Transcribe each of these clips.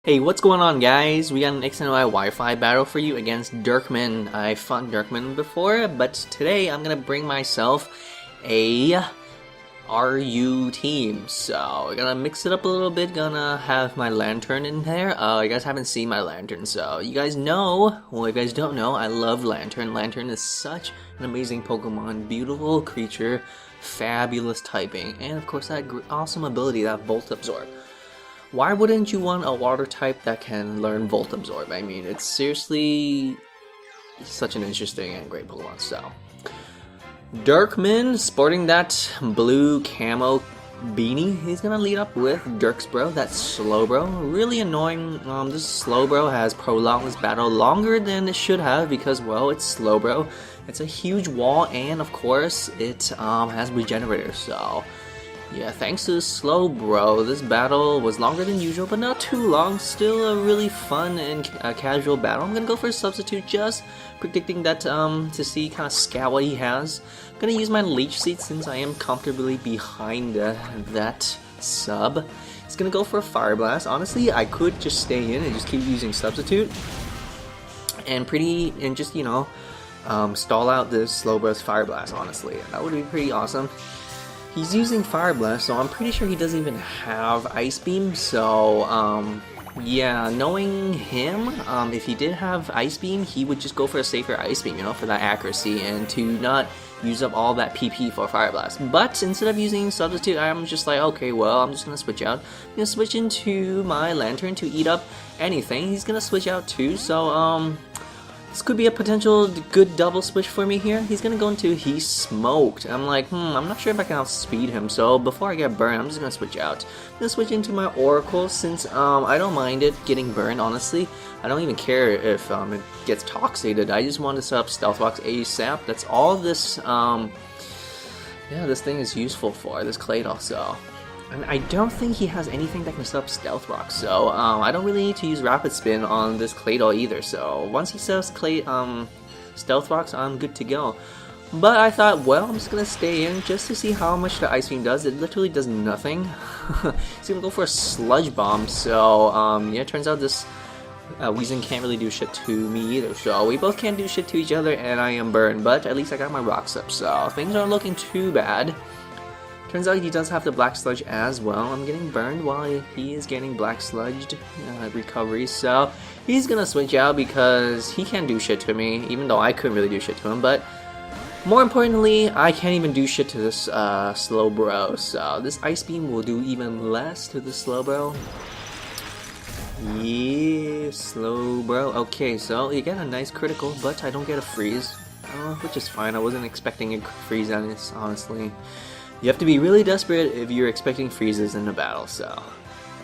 Hey, what's going on, guys? We got an X and Y Wi-Fi battle for you against Dirkman. I fought Dirkman before, but today I'm gonna bring myself a RU team. So we're gonna mix it up a little bit. Gonna have my Lanturn in there. You guys haven't seen my Lanturn, so you guys know. Well, if you guys don't know, I love Lanturn. Lanturn is such an amazing Pokemon, beautiful creature, fabulous typing, and of course that awesome ability, that Volt Absorb. Why wouldn't you want a water type that can learn Volt Absorb? I mean, it's seriously such an interesting and great Pokemon. So, Dirkman, sporting that blue camo beanie, he's gonna lead up with Dirkbro, that's Slowbro. Really annoying. This Slowbro has prolonged this battle longer than it should have because, well, it's Slowbro. It's a huge wall, and of course, it has Regenerator. So. Yeah, thanks to Slowbro, this battle was longer than usual, but not too long. Still a really fun and casual battle. I'm gonna go for a substitute, just predicting that to see kind of scout what he has. I'm gonna use my Leech Seed since I am comfortably behind that sub. He's gonna go for a Fire Blast. Honestly, I could just stay in and just keep using substitute and just, you know, stall out this Slowbro's Fire Blast. Honestly, that would be pretty awesome. He's using Fire Blast, so I'm pretty sure he doesn't even have Ice Beam, so, yeah, knowing him, if he did have Ice Beam, he would just go for a safer Ice Beam, you know, for that accuracy, and to not use up all that PP for Fire Blast. But instead of using Substitute, I'm just like, okay, well, I'm just gonna switch out. I'm gonna switch into my Lanturn to eat up anything. He's gonna switch out too, so, this could be a potential good double switch for me here. He's gonna go into He Smoked. I'm like, I'm not sure if I can outspeed him, so before I get burned, I'm just gonna switch out. I'm gonna switch into my Oracle since I don't mind it getting burned, honestly. I don't even care if it gets Toxicated. I just want to set up Stealth Rocks ASAP. That's all this, this thing is useful for, this Claydol, so. And I don't think he has anything that can set up Stealth Rock, so I don't really need to use Rapid Spin on this Claydol either, so once he sets Stealth Rocks, I'm good to go. But I thought, well, I'm just gonna stay in just to see how much the Ice Beam does. It literally does nothing. He's gonna go for a Sludge Bomb, so yeah, it turns out this Weezing can't really do shit to me either, so we both can't do shit to each other, and I am burned, but at least I got my Rocks up, so things aren't looking too bad. Turns out he does have the Black Sludge as well. I'm getting burned while he is getting Black Sludged recovery, so he's gonna switch out because he can't do shit to me, even though I couldn't really do shit to him, but more importantly, I can't even do shit to this Slowbro, so this Ice Beam will do even less to the Slowbro. Yeah, Slowbro. Okay, so you get a nice critical, but I don't get a freeze, which is fine. I wasn't expecting a freeze on this, honestly. You have to be really desperate if you're expecting freezes in a battle, so.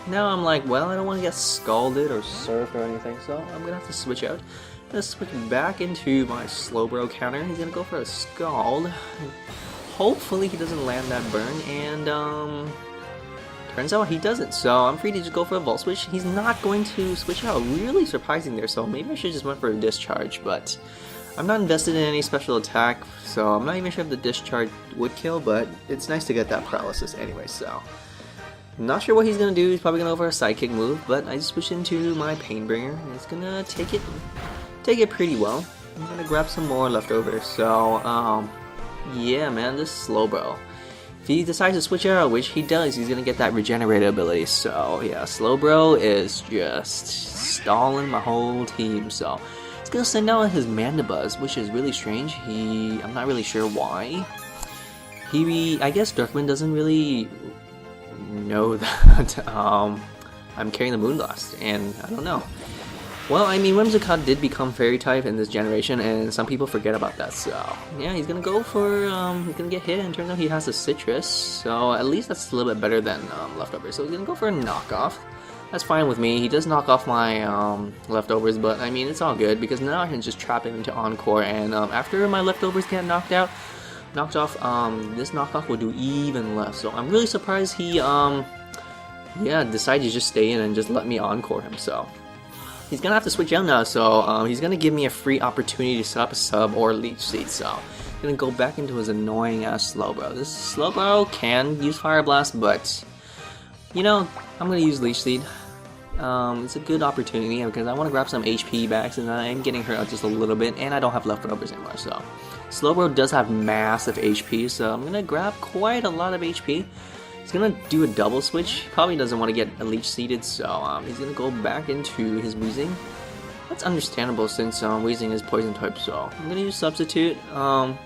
Now I'm like, well, I don't want to get scalded or surfed or anything, so I'm gonna have to switch out. I'm gonna switch back into my Slowbro counter. He's gonna go for a Scald. Hopefully he doesn't land that burn, and turns out he doesn't, so I'm free to just go for a Volt Switch. He's not going to switch out. Really surprising there, so maybe I should just went for a Discharge, but I'm not invested in any special attack, so I'm not even sure if the Discharge would kill, but it's nice to get that paralysis anyway, so. I'm not sure what he's gonna do. He's probably gonna go for a Sidekick move, but I just switched into my Painbringer, and it's gonna take it pretty well. I'm gonna grab some more leftovers, so, yeah, man, this Slowbro. If he decides to switch out, which he does, he's gonna get that Regenerator ability, so, yeah, Slowbro is just stalling my whole team, so. He's gonna send out his Mandibuzz, which is really strange. I'm not really sure why. I guess Dirkman doesn't really know that I'm carrying the Moonblast, and I don't know. Well, I mean, Whimsicott did become Fairy type in this generation, and some people forget about that, so yeah, he's gonna go for, he's gonna get hit, and turns out he has a Citrus, so at least that's a little bit better than Leftovers, so he's gonna go for a Knockoff. That's fine with me. He does knock off my leftovers, but I mean, it's all good because now I can just trap him into Encore, and after my leftovers get knocked off, this knockoff will do even less. So I'm really surprised he, decided to just stay in and just let me Encore him. So he's gonna have to switch out now. So he's gonna give me a free opportunity to set up a sub or Leech Seed. So I'm gonna go back into his annoying ass Slowbro. This Slowbro can use Fire Blast, but you know, I'm gonna use Leech Seed. It's a good opportunity because I want to grab some HP back since I'm getting hurt out just a little bit and I don't have leftovers anymore. So Slowbro does have massive HP, so I'm gonna grab quite a lot of HP. He's gonna do a double switch. Probably doesn't want to get a leech seeded, so he's gonna go back into his Weezing. That's understandable since Weezing is poison type, so I'm gonna use substitute.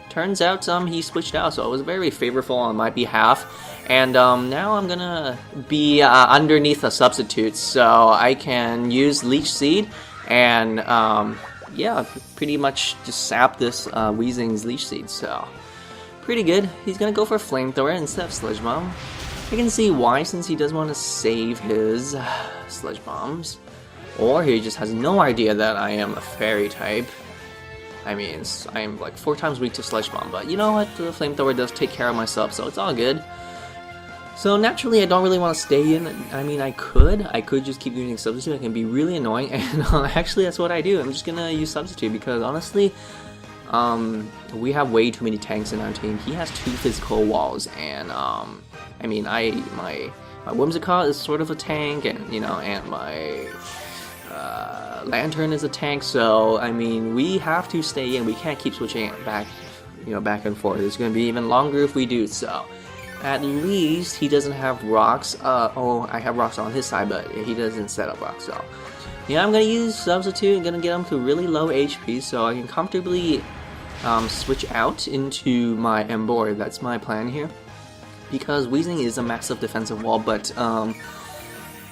Turns out he switched out, so it was very favorable on my behalf. And now I'm gonna be underneath a substitute, so I can use Leech Seed and yeah, pretty much just sap this Weezing's Leech Seed. So pretty good. He's gonna go for Flamethrower instead of Sludge Bomb. I can see why, since he does want to save his Sludge Bombs. Or he just has no idea that I am a fairy type. I mean, I am like 4 times weak to Sludge Bomb, but you know what? The Flamethrower does take care of myself, so it's all good. So naturally, I don't really want to stay in. I mean, I could just keep using Substitute. It can be really annoying, and actually that's what I do. I'm just gonna use Substitute because honestly, we have way too many tanks in our team. He has 2 physical walls, and I mean, my Whimsicott is sort of a tank, and you know, and my Lanturn is a tank. So I mean, we have to stay in. We can't keep switching it back, you know, back and forth. It's gonna be even longer if we do. So at least he doesn't have rocks. Oh, I have rocks on his side, but he doesn't set up rocks. So yeah, I'm gonna use Substitute. I'm gonna get him to really low HP, so I can comfortably switch out into my Emboar. That's my plan here. Because Weezing is a massive defensive wall, but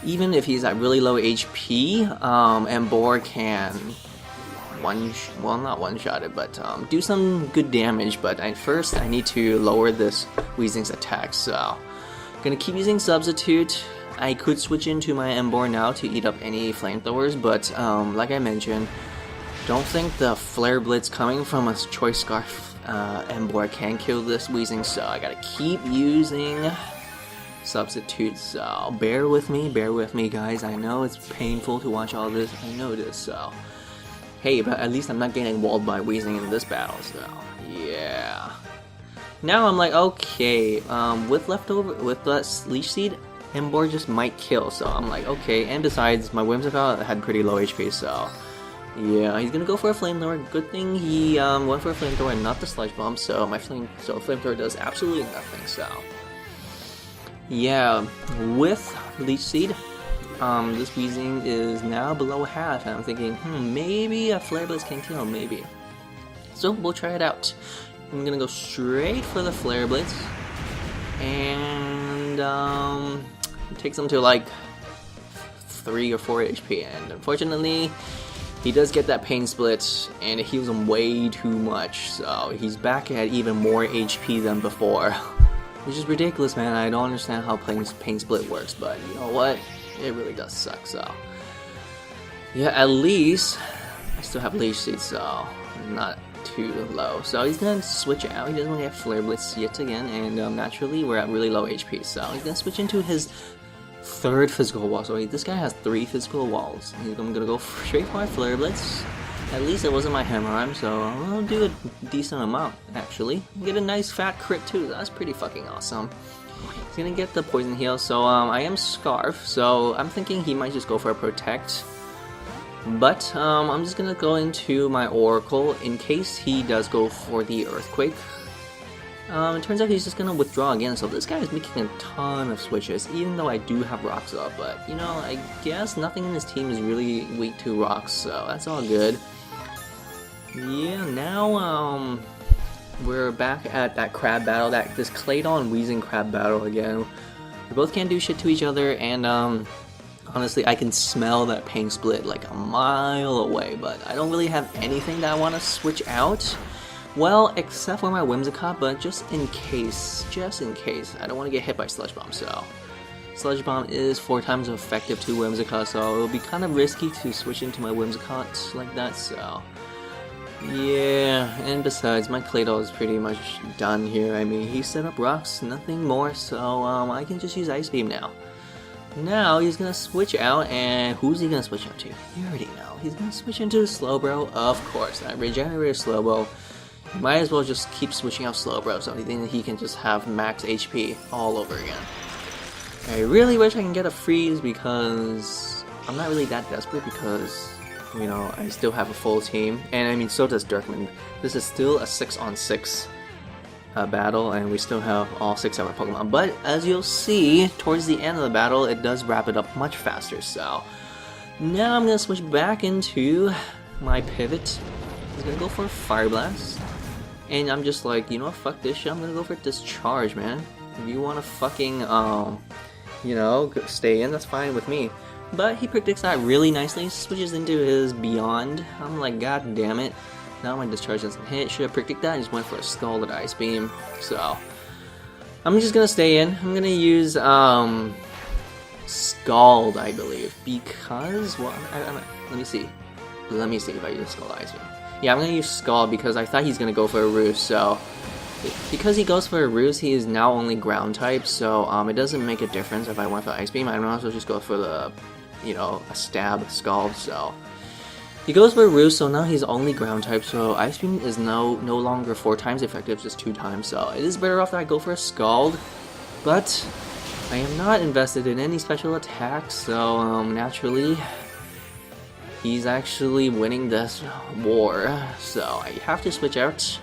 even if he's at really low HP, Emboar can not one-shot it, but do some good damage. But first I need to lower this Weezing's attack, so I'm gonna keep using Substitute. I could switch into my Emboar now to eat up any flamethrowers, but like I mentioned, don't think the Flare Blitz coming from a Choice Scarf Emboar can kill this Weezing, so I gotta keep using Substitute. So bear with me guys. I know it's painful to watch all this, I know this, so hey, but at least I'm not getting walled by Weezing in this battle, so yeah. Now I'm like, okay, with that Leech Seed, Emboar just might kill, so I'm like, okay, and besides, my Whimsicott had pretty low HP, so yeah, he's gonna go for a Flamethrower. Good thing he went for a Flamethrower and not the Sludge Bomb, so Flamethrower does absolutely nothing, so yeah, with Leech Seed, this Weezing is now below half, and I'm thinking, maybe a Flare Blitz can kill, maybe. So we'll try it out. I'm gonna go straight for the Flare Blitz, and it takes him to like 3 or 4 HP, and unfortunately, he does get that Pain Split, and it heals him way too much, so he's back at even more HP than before. Which is ridiculous, man. I don't understand how Pain Split works, but you know what? It really does suck, so yeah, at least I still have Leech Seed, so not too low. So he's gonna switch out. He doesn't want to get Flare Blitz yet again, and naturally we're at really low HP, so he's gonna switch into his 3rd physical wall. So this guy has 3 physical walls. I'm gonna go straight for my Flare Blitz. At least it wasn't my Hammer, so I'll do a decent amount, actually. Get a nice fat crit too, that's pretty fucking awesome. He's gonna get the Poison Heal, so I am Scarf, so I'm thinking he might just go for a Protect. But I'm just gonna go into my Oracle in case he does go for the Earthquake. It turns out he's just gonna withdraw again, so this guy is making a ton of switches, even though I do have rocks up, but you know, I guess nothing in this team is really weak to rocks, so that's all good. Yeah, now we're back at that crab battle, this Claydol and Weezing crab battle again. We both can't do shit to each other, and honestly, I can smell that Pain Split like a mile away, but I don't really have anything that I want to switch out. Well, except for my Whimsicott, but just in case, I don't want to get hit by Sludge Bomb, so Sludge Bomb is 4 times effective to Whimsicott, so it'll be kind of risky to switch into my Whimsicott like that, so yeah, and besides, my Claydol is pretty much done here. I mean, he set up rocks, nothing more, so I can just use Ice Beam now. Now he's gonna switch out, and who's he gonna switch out to? You already know. He's gonna switch into Slowbro, of course. I regenerated Slowbro. Might as well just keep switching out Slowbro, so then he can just have max HP all over again. I really wish I can get a freeze because I'm not really that desperate because, you know, I still have a full team, and I mean, so does Dirkman. This is still a 6-on-6 battle, and we still have all 6 of our Pokemon. But as you'll see, towards the end of the battle, it does wrap it up much faster. So now I'm gonna switch back into my pivot. I'm gonna go for Fire Blast, and I'm just like, you know what, fuck this shit. I'm gonna go for Discharge, man. If you wanna fucking, you know, stay in, that's fine with me. But he predicts that really nicely, switches into his Beyond. I'm like, god damn it. Now my Discharge doesn't hit. Should have predicted that. I just went for a Scalded Ice Beam. So I'm just gonna stay in. I'm gonna use Scald, I believe, because well, let me see. Let me see if I use Scald Ice Beam. Yeah, I'm gonna use Scald because I thought he's gonna go for a Roost. So because he goes for a Roost, he is now only Ground type. So it doesn't make a difference if I went for Ice Beam. I might as well just go for the, you know, a Stab Scald. So he goes for a Roost, so now he's only Ground type, so Ice Beam is no longer 4 times effective, just 2 times, so it is better off that I go for a Scald. But I am not invested in any special attacks, so naturally he's actually winning this war, so I have to switch out.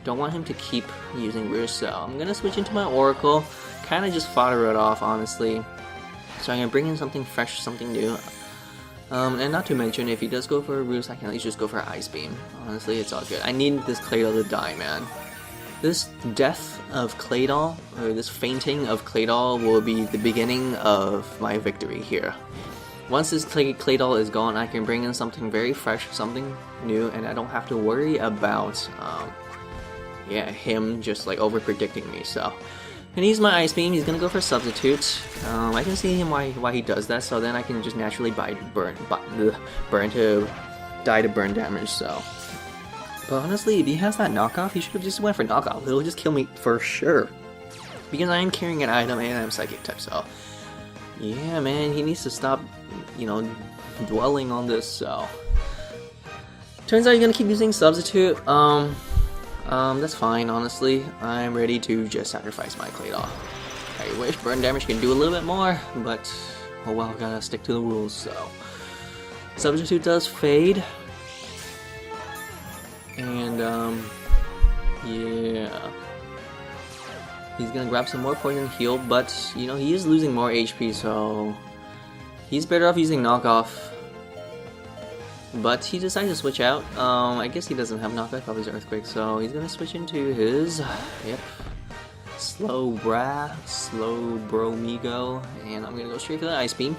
Don't want him to keep using Roost, so I'm gonna switch into my Oracle, kinda just fodder it off, honestly. So I'm gonna bring in something fresh, something new. And not to mention, if he does go for a Roost, I can at least just go for Ice Beam. Honestly, it's all good. I need this Claydol to die, man. This death of Claydol, or this fainting of Claydol, will be the beginning of my victory here. Once this Claydol is gone, I can bring in something very fresh, something new, and I don't have to worry about, yeah, him just like over-predicting me, so. I'm gonna use my Ice Beam. He's gonna go for Substitute. I can see him why he does that, so then I can just naturally burn to die to burn damage. So, but honestly, if he has that knockoff, he should have just went for knockoff. It'll just kill me for sure, because I am carrying an item and I'm Psychic type. So, yeah, man, he needs to stop, you know, dwelling on this. So, turns out you're gonna keep using Substitute. That's fine, honestly. I'm ready to just sacrifice my Claydol. I wish burn damage can do a little bit more, but oh well, gotta stick to the rules, so. Substitute does fade. And, yeah. He's gonna grab some more poison heal, but, you know, he is losing more HP, so he's better off using knockoff. But he decided to switch out. I guess he doesn't have knockoff of his Earthquake, so he's gonna switch into his, yep, Slowbromigo, and I'm gonna go straight for the Ice Beam.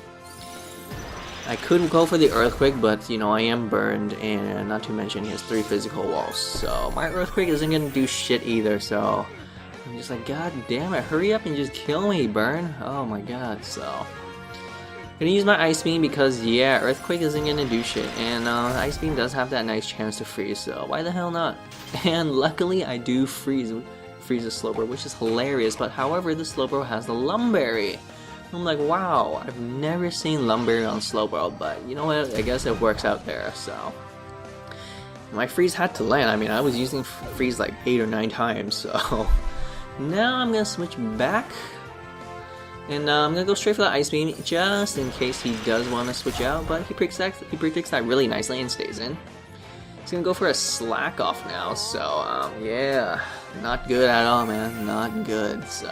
I could go for the Earthquake, but you know, I am burned, and not to mention he has 3 physical walls, so my Earthquake isn't gonna do shit either, so I'm just like, god damn it, hurry up and just kill me, burn. Oh my god, so I'm gonna use my Ice Beam because, yeah, Earthquake isn't gonna do shit, and Ice Beam does have that nice chance to freeze, so why the hell not? And luckily, I do freeze the Slowbro, which is hilarious, but however, the Slowbro has the Lumberry. I'm like, wow, I've never seen Lumberry on Slowbro, but you know what, I guess it works out there, so. My freeze had to land. I mean, I was using freeze like 8 or 9 times, so. Now I'm gonna switch back. And I'm gonna go straight for the Ice Beam, just in case he does want to switch out, but he predicts that really nicely and stays in. He's gonna go for a Slack Off now, so yeah, not good at all, man, not good. So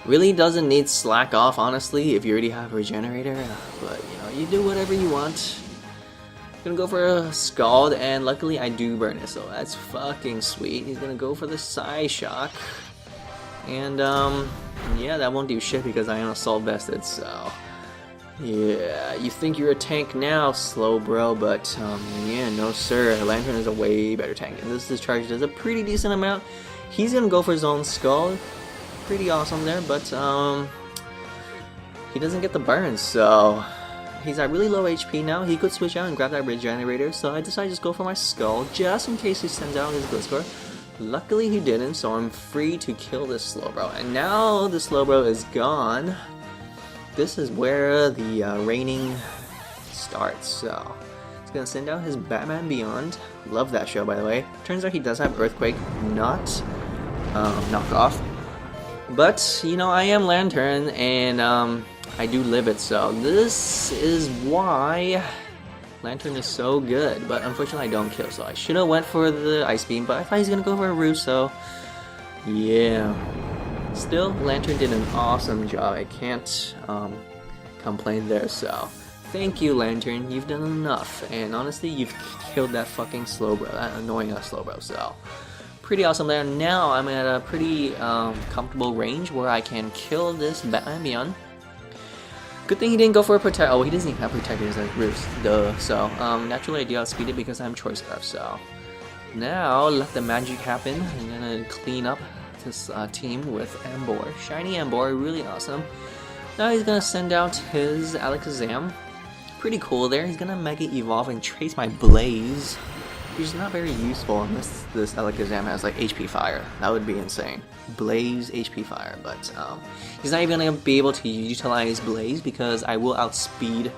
really doesn't need Slack Off, honestly, if you already have a Regenerator, but you know, you do whatever you want. Gonna go for a Scald, and luckily I do burn it, so that's fucking sweet. He's gonna go for the Psy Shock. And, yeah, that won't do shit because I am Assault Vested, so. Yeah, you think you're a tank now, Slowbro, but, yeah, no sir. Lanturn is a way better tank, and this discharge does a pretty decent amount. He's gonna go for his own Skull. Pretty awesome there, but, he doesn't get the burn, so. He's at really low HP now. He could switch out and grab that Regenerator, so I decided to just go for my Skull, just in case he sends out his Gliscor. Luckily he didn't, so I'm free to kill this Slowbro. And now the Slowbro is gone. This is where the reigning starts. So he's gonna send out his Batman Beyond. Love that show, by the way. Turns out he does have Earthquake, not knockoff. But you know, I am Lanturn, and I do live it, so this is why Lanturn is so good. But unfortunately I don't kill, so I should have went for the Ice Beam, but I thought he's gonna go for a Roost, so yeah. Still, Lanturn did an awesome job. I can't complain there, so thank you, Lanturn. You've done enough, and honestly, you've killed that fucking Slowbro, that annoying Slowbro, so pretty awesome there. Now I'm at a pretty comfortable range where I can kill this Ambipom. Good thing he didn't go for a protect. Oh, he doesn't even have protect. He's a Roost, duh. So naturally I do outspeed it because I'm Choice Scarf. So now let the magic happen. I'm gonna clean up this team with Emboar. Shiny Emboar, really awesome. Now he's gonna send out his Alakazam. Pretty cool there. He's gonna Mega Evolve and trace my Blaze, which is not very useful unless this Alakazam has like HP Fire. That would be insane. Blaze HP Fire, but he's not even gonna be able to utilize Blaze because I will outspeed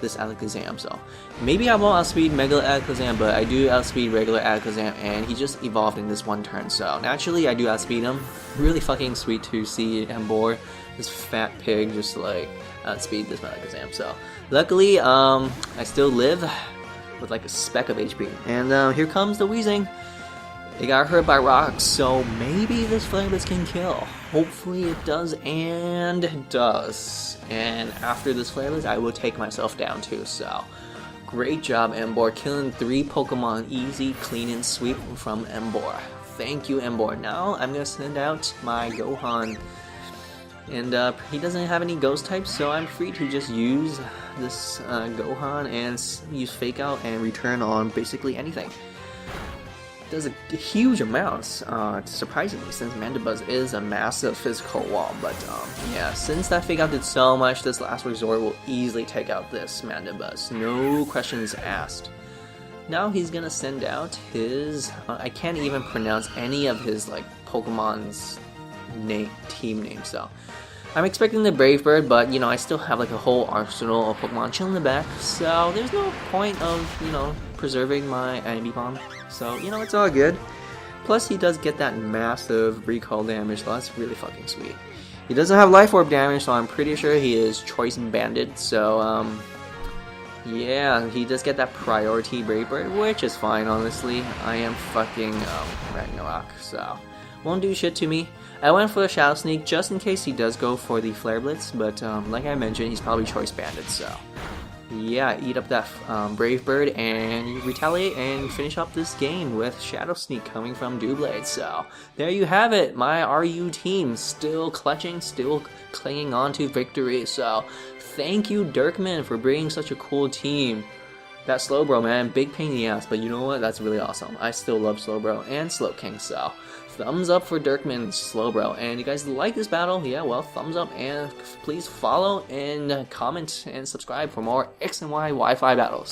this Alakazam. So maybe I won't outspeed Mega Alakazam, but I do outspeed regular Alakazam, and he just evolved in this one turn. So naturally, I do outspeed him. Really fucking sweet to see Emboar, this fat pig, just like outspeed this Alakazam. So luckily, I still live with like a speck of HP. And here comes the Weezing. It got hurt by rocks, so maybe this Flare Blitz can kill. Hopefully it does, and it does. And after this Flare Blitz, I will take myself down too, so great job, Emboar, killing 3 Pokemon easy, clean and sweep from Emboar. Thank you, Emboar. Now I'm gonna send out my Gohan, and he doesn't have any ghost types, so I'm free to just use this Gohan and use Fake Out and return on basically anything. Does a huge amount, surprisingly, since Mandibuzz is a massive physical wall. But yeah, since that Fake Out did so much, this Last Resort will easily take out this Mandibuzz. No questions asked. Now he's gonna send out his, I can't even pronounce any of his like Pokemon's team names, so I'm expecting the Brave Bird, but you know, I still have like a whole arsenal of Pokemon chilling in the back, so there's no point of, you know, preserving my Ambipom. So, you know, it's all good. Plus, he does get that massive recall damage, so that's really fucking sweet. He doesn't have Life Orb damage, so I'm pretty sure he is Choice Banded. So, yeah, he does get that priority Brave Bird, which is fine, honestly. I am fucking Ragnarok, so won't do shit to me. I went for the Shadow Sneak just in case he does go for the Flare Blitz, but like I mentioned, he's probably Choice Banded, so yeah, eat up that Brave Bird and retaliate and finish up this game with Shadow Sneak coming from Doublade. So there you have it, my RU team still clutching, still clinging on to victory. So thank you, Dirkman, for bringing such a cool team. That Slowbro, man, big pain in the ass, but you know what? That's really awesome. I still love Slowbro and Slowking, so thumbs up for Dirkman and Slowbro. And you guys like this battle? Yeah, well, thumbs up, and please follow and comment and subscribe for more X and Y Wi-Fi battles.